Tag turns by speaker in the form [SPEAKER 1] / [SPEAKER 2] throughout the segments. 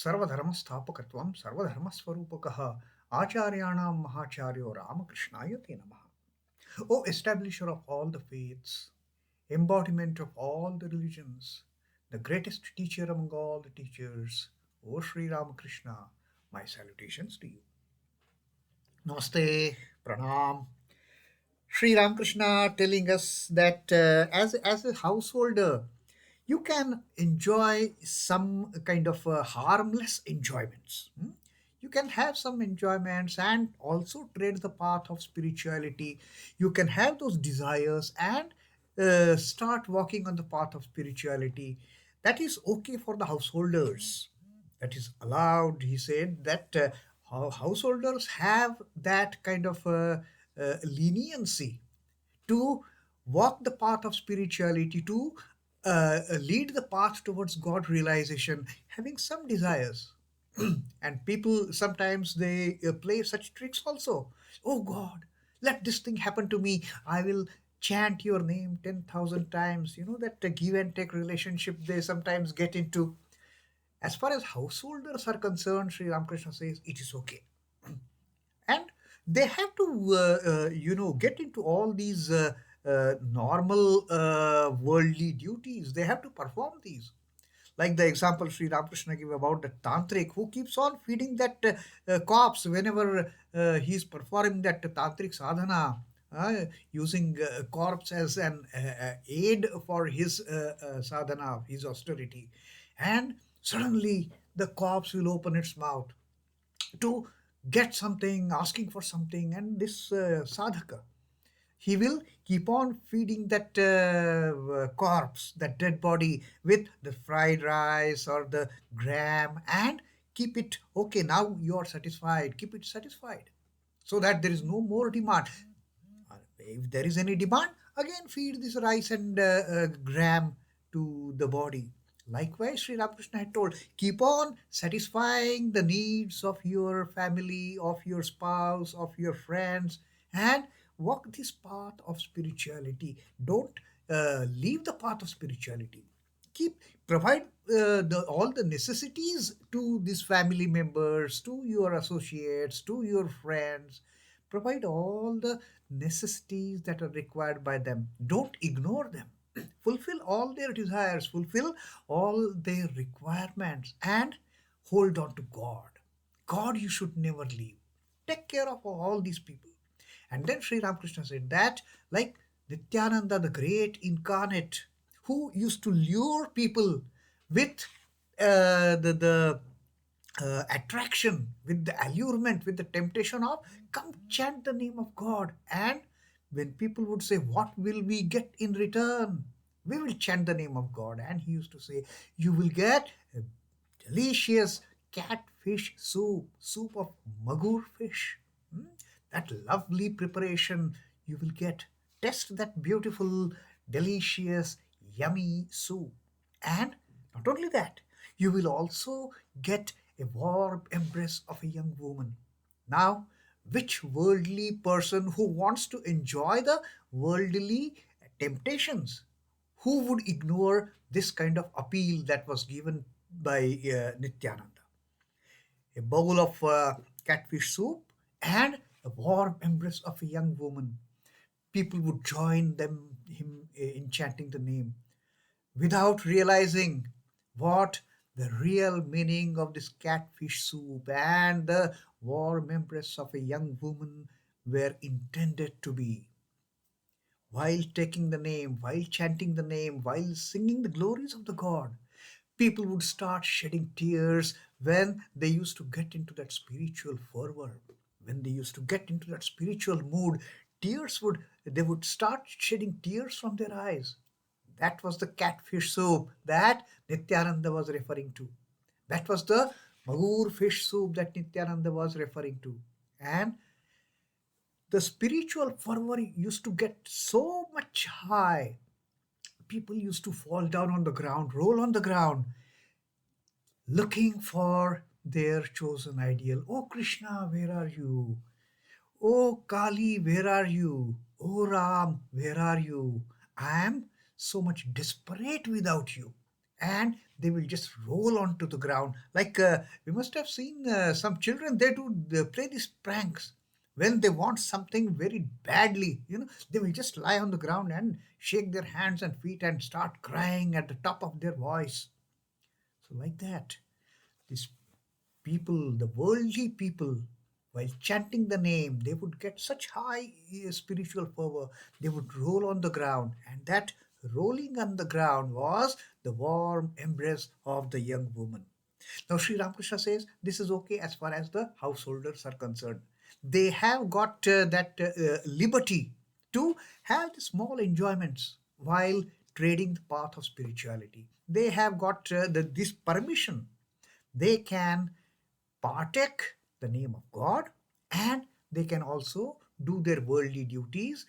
[SPEAKER 1] सर्वधर्मस्थापकत्वं सर्वधर्मस्वरूपकः आचार्याणां महाचार्यो Ramakrishnaaya te namaha. O establisher of all the faiths, embodiment of all the religions, the greatest teacher among all the teachers, O Sri Ramakrishna, my salutations to you. Namaste, pranam. Sri Ramakrishna telling us that as a householder, you can enjoy some kind of harmless enjoyments. You can have some enjoyments and also tread the path of spirituality. You can have those desires and start walking on the path of spirituality. That is okay for the householders. That is allowed. He said that householders have that kind of leniency to walk the path of spirituality, to lead the path towards God realization, having some desires. And people sometimes they play such tricks also. Oh God, let this thing happen to me. I will chant your name 10,000 times. You know that give and take relationship they sometimes get into. As far as householders are concerned, Sri Ramakrishna says it is okay. And they have to get into all these normal worldly duties. They have to perform these, like the example Sri Ramakrishna gave about the tantric who keeps on feeding that corpse whenever he's performing that tantric sadhana, using corpse as an aid for his sadhana, his austerity. And suddenly the corpse will open its mouth to get something, asking for something, and this sadhaka, he will keep on feeding that corpse, that dead body, with the fried rice or the gram, and keep it okay. Now you are satisfied, keep it satisfied, so that there is no more demand. If there is any demand, again feed this rice and gram to the body. Likewise, Sri Ramakrishna had told, keep on satisfying the needs of your family, of your spouse, of your friends, and walk this path of spirituality. Don't leave the path of spirituality. Keep provide all the necessities to these family members, to your associates, to your friends. Provide all the necessities that are required by them. Don't ignore them. Fulfill all their desires, fulfill all their requirements, and hold on to God. God, you should never leave. Take care of all these people. And then Sri Ramakrishna said that, like Nityananda, the great incarnate, who used to lure people with the attraction, with the allurement, with the temptation of come chant the name of God. And when people would say, what will we get in return? We will chant the name of God. And he used to say, you will get a delicious catfish soup, soup of magur fish. Hmm? That lovely preparation you will get. Test that beautiful, delicious, yummy soup. And not only that, you will also get a warm embrace of a young woman. Now, which worldly person who wants to enjoy the worldly temptations, who would ignore this kind of appeal that was given by Nityananda? A bowl of catfish soup and a warm embrace of a young woman. People would join him in chanting the name without realizing what the real meaning of this catfish soup and the warm embrace of a young woman were intended to be. While taking the name, while chanting the name, while singing the glories of the God, people would start shedding tears when they used to get into that spiritual fervor, when they used to get into that spiritual mood. They would start shedding tears from their eyes. That was the catfish soup that Nityananda was referring to. That was the magur fish soup that Nityananda was referring to. And the spiritual fervor used to get so much high. People used to fall down on the ground, roll on the ground, looking for their chosen ideal. Oh Krishna, where are you? Oh Kali, where are you? Oh Ram, where are you? I am so much desperate without you. and they will just roll onto the ground. Like we must have seen some children, they play these pranks. When they want something very badly, they will just lie on the ground and shake their hands and feet and start crying at the top of their voice. So, like that, these people, the worldly people, while chanting the name, they would get such high spiritual fervor. They would roll on the ground, and that rolling on the ground was the warm embrace of the young woman. Now, Sri Ramakrishna says this is okay as far as the householders are concerned. They have got that liberty to have the small enjoyments while trading the path of spirituality. They have got this permission. They can partake the name of God, and they can also do their worldly duties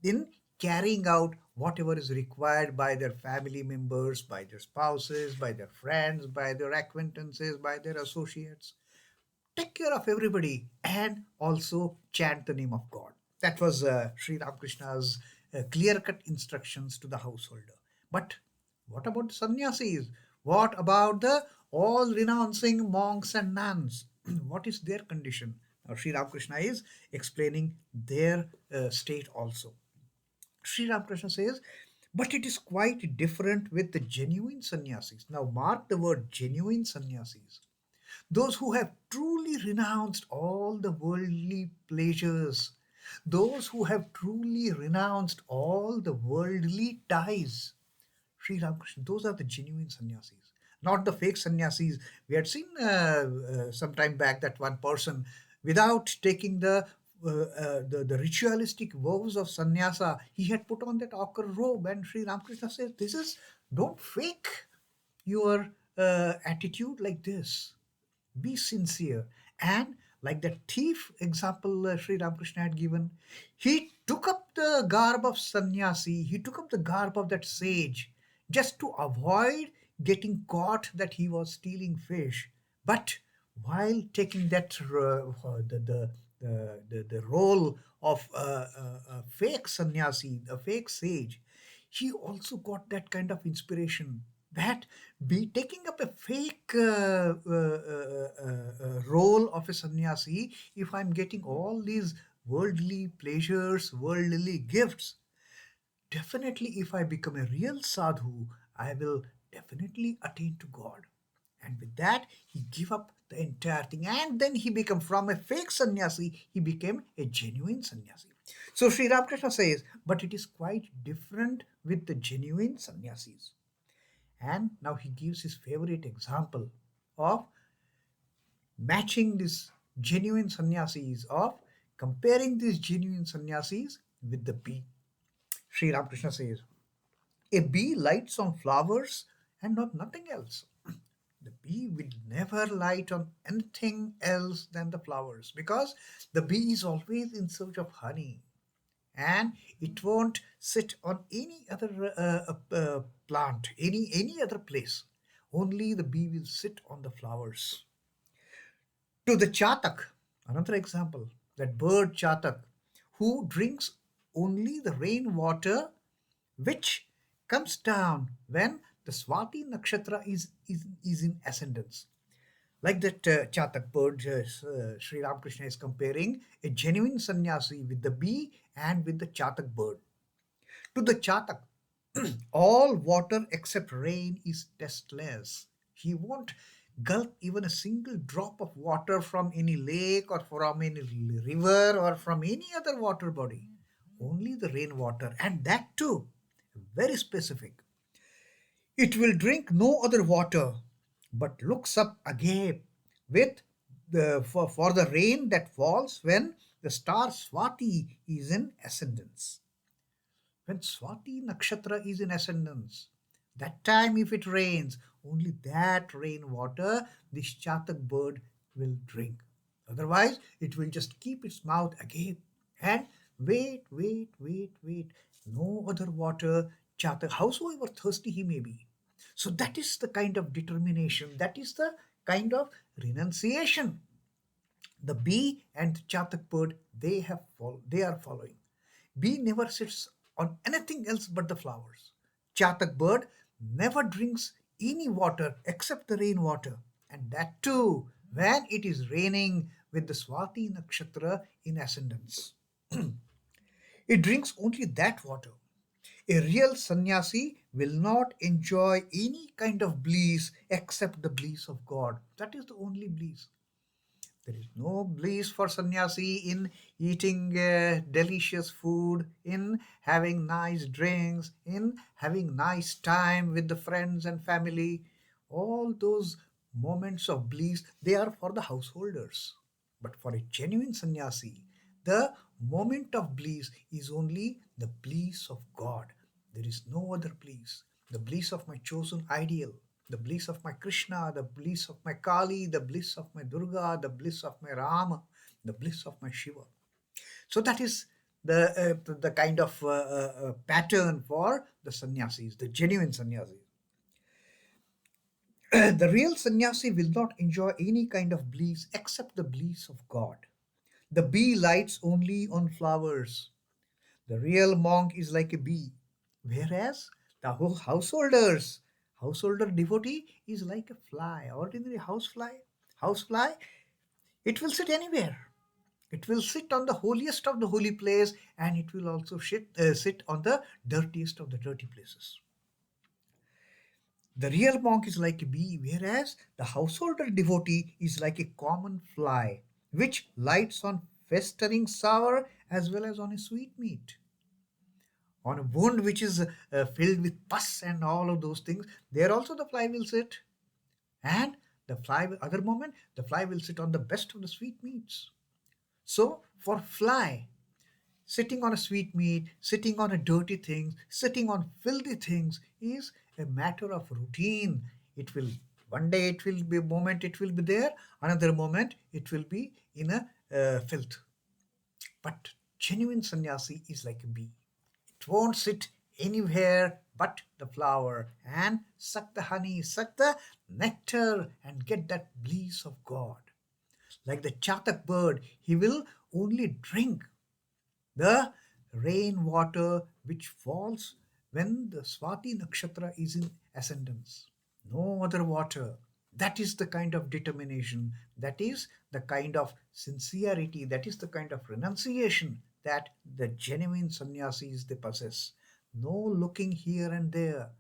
[SPEAKER 1] in carrying out whatever is required by their family members, by their spouses, by their friends, by their acquaintances, by their associates. Take care of everybody and also chant the name of God. That was Sri Ramakrishna's clear cut instructions to the householder. But what about the sannyasis? What about the all renouncing monks and nuns? What is their condition? Now, Sri Ramakrishna is explaining their state also. Sri Ramakrishna says, but it is quite different with the genuine sannyasis. Now, mark the word genuine sannyasis. Those who have truly renounced all the worldly pleasures, those who have truly renounced all the worldly ties. Sri Ramakrishna, those are the genuine sannyasis, not the fake sannyasis. We had seen some time back that one person, without taking the ritualistic vows of sannyasa, he had put on that ochre robe, and Sri Ramakrishna says, "This is don't fake your attitude like this. Be sincere." And like the thief example Sri Ramakrishna had given, he took up the garb of sannyasi, he took up the garb of that sage just to avoid getting caught that he was stealing fish. But while taking that the role of a fake sannyasi, a fake sage, he also got that kind of inspiration that be taking up a fake role of a sannyasi, if I'm getting all these worldly pleasures, worldly gifts, definitely if I become a real sadhu, I will definitely attain to God. And with that, he gave up the entire thing, and then he became, from a fake sannyasi, he became a genuine sannyasi. So Sri Ramakrishna says, but it is quite different with the genuine sannyasis. And now he gives his favorite example of matching these genuine sannyasis, of comparing these genuine sannyasis with the bee. Sri Ramakrishna says, a bee lights on flowers and not nothing else. The bee will never light on anything else than the flowers, because the bee is always in search of honey, and it won't sit on any other plant, any other place. Only the bee will sit on the flowers. To the chatak, another example, that bird chatak, who drinks only the rainwater which comes down when the Swati nakshatra is in ascendance. Like that chatak bird, Sri Ramakrishna is comparing a genuine sannyasi with the bee and with the chatak bird. To the chatak, all water except rain is tasteless. He won't gulp even a single drop of water from any lake or from any river or from any other water body. Only the rainwater, and that too very specific. It will drink no other water, but looks up agape with for the rain that falls when the star Swati is in ascendance. When Swati nakshatra is in ascendance, that time if it rains, only that rainwater this chatak bird will drink. Otherwise, it will just keep its mouth agape and wait. No other water, chatak, howsoever thirsty he may be. So that is the kind of determination, that is the kind of renunciation the bee and the chatak bird they are following. Bee never sits on anything else but the flowers. Chatak bird never drinks any water except the rainwater, and that too when it is raining with the Swati nakshatra in ascendance. It drinks only that water. A real sannyasi will not enjoy any kind of bliss except the bliss of God. That is the only bliss. There is no bliss for sannyasi in eating delicious food, in having nice drinks, in having nice time with the friends and family. All those moments of bliss, they are for the householders. But for a genuine sannyasi, the moment of bliss is only the bliss of God. There is no other bliss. The bliss of my chosen ideal, the bliss of my Krishna, the bliss of my Kali, the bliss of my Durga, the bliss of my Rama, the bliss of my Shiva. So that is the kind of pattern for the sannyasis, the genuine sannyasis. The real sannyasi will not enjoy any kind of bliss except the bliss of God. The bee lights only on flowers. The real monk is like a bee, whereas the householder devotee is like a fly, ordinary housefly. It will sit anywhere. It will sit on the holiest of the holy place, and it will also sit on the dirtiest of the dirty places. The real monk is like a bee, whereas the householder devotee is like a common fly, which lights on festering sour as well as on a sweetmeat. On a wound which is filled with pus and all of those things, there also the fly will sit. And the fly, other moment, the fly will sit on the best of the sweetmeats. So for fly, sitting on a sweetmeat, sitting on a dirty things, sitting on filthy things is a matter of routine. It will, one day it will be a moment it will be there, another moment it will be in a filth. But genuine sannyasi is like a bee. It won't sit anywhere but the flower and suck the honey, suck the nectar, and get that bliss of God. Like the chatak bird, he will only drink the rainwater which falls when the Swati nakshatra is in ascendance. No other water. That is the kind of determination, that is the kind of sincerity, that is the kind of renunciation that the genuine sannyasis they possess. No looking here and there.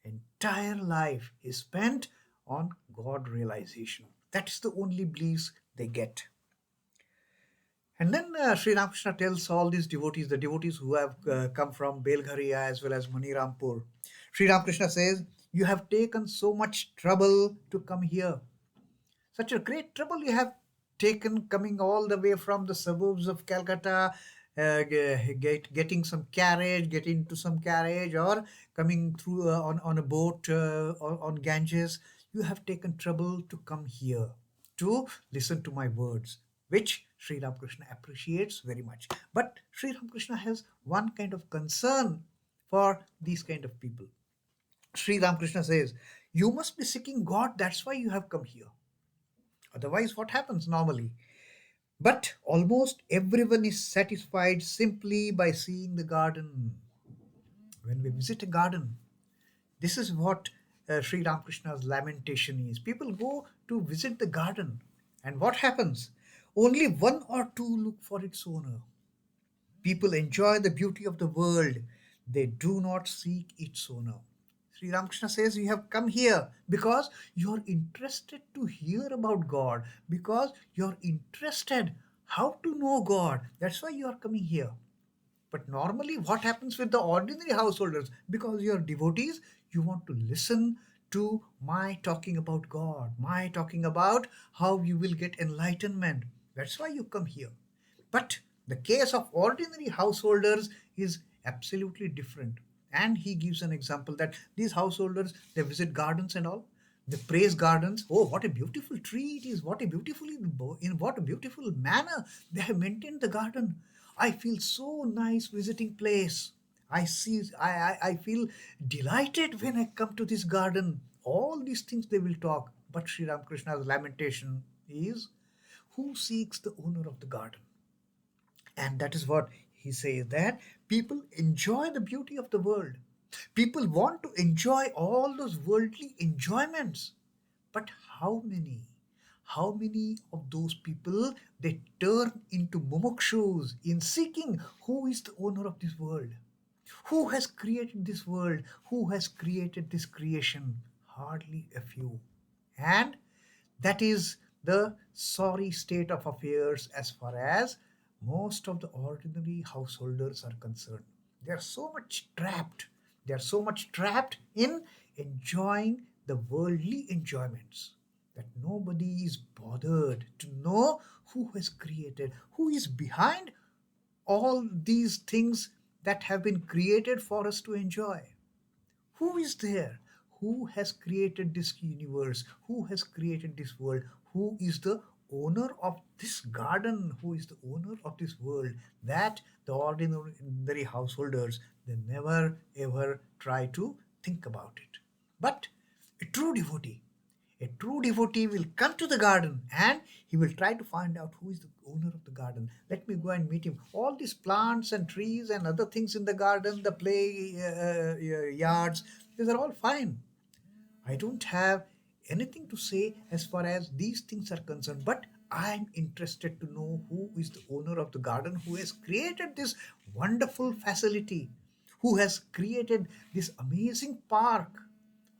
[SPEAKER 1] Entire life is spent on God realization. That is the only bliss they get. And then Sri Ramakrishna tells all these devotees, the devotees who have come from Belgharia as well as Manirampur, Sri Ramakrishna says, "You have taken so much trouble to come here. Such a great trouble you have taken coming all the way from the suburbs of Calcutta, getting some carriage, getting into some carriage, or coming through on a boat on Ganges. You have taken trouble to come here to listen to my words, which Sri Ramakrishna appreciates very much. But Sri Ramakrishna has one kind of concern for these kind of people. Sri Ramakrishna says, "You must be seeking God, that's why you have come here. Otherwise, what happens normally? But almost everyone is satisfied simply by seeing the garden. When we visit a garden, this is what Sri Ramakrishna's lamentation is. People go to visit the garden, and what happens? Only one or two look for its owner. People enjoy the beauty of the world, they do not seek its owner." Sri Ramakrishna says, "You have come here because you're interested to hear about God, because you're interested how to know God. That's why you are coming here." But normally, what happens with the ordinary householders? Because you're devotees, you want to listen to my talking about God, my talking about how you will get enlightenment. That's why you come here. But the case of ordinary householders is absolutely different. And he gives an example that these householders, they visit gardens and all. They praise gardens. Oh, what a beautiful tree it is! What a beautifully in what a beautiful manner they have maintained the garden. I feel so nice visiting place. I feel delighted when I come to this garden. All these things they will talk. But Sri Ramakrishna's lamentation is, who seeks the owner of the garden? And that is what he says, that people enjoy the beauty of the world. People want to enjoy all those worldly enjoyments. But how many? How many of those people they turn into mumukshus in seeking who is the owner of this world? Who has created this world? Who has created this creation? Hardly a few. And that is the sorry state of affairs as far as most of the ordinary householders are concerned. They are so much trapped. They are so much trapped in enjoying the worldly enjoyments that nobody is bothered to know who has created, who is behind all these things that have been created for us to enjoy. Who is there? Who has created this universe? Who has created this world? Who is the owner of this garden? Who is the owner of this world? That the ordinary householders they never ever try to think about it. But a true devotee, a true devotee will come to the garden and he will try to find out who is the owner of the garden. Let me go and meet him. All these plants and trees and other things in the garden, the play yards, these are all fine. I don't have anything to say as far as these things are concerned, but I'm interested to know who is the owner of the garden, who has created this wonderful facility, who has created this amazing park.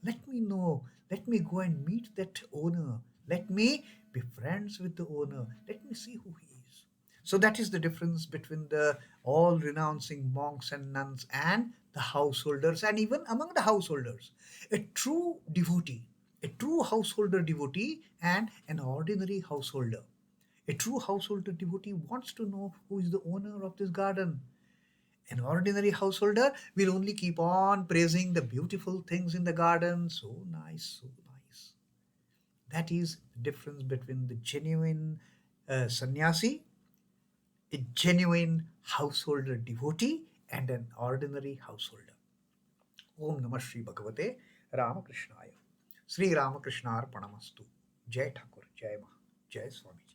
[SPEAKER 1] Let me know. Let me go and meet that owner. Let me be friends with the owner. Let me see who he is. So that is the difference between the all renouncing monks and nuns and the householders, and even among the householders. A true devotee, a true householder devotee, and an ordinary householder. A true householder devotee wants to know who is the owner of this garden. An ordinary householder will only keep on praising the beautiful things in the garden. So nice, so nice. That is the difference between the genuine sannyasi, a genuine householder devotee, and an ordinary householder. Om Namah Shri Bhagavate Ramakrishna. Sri Ramakrishna Arpanamastu. Jai Thakur, Jai Mah, Jai Swamiji.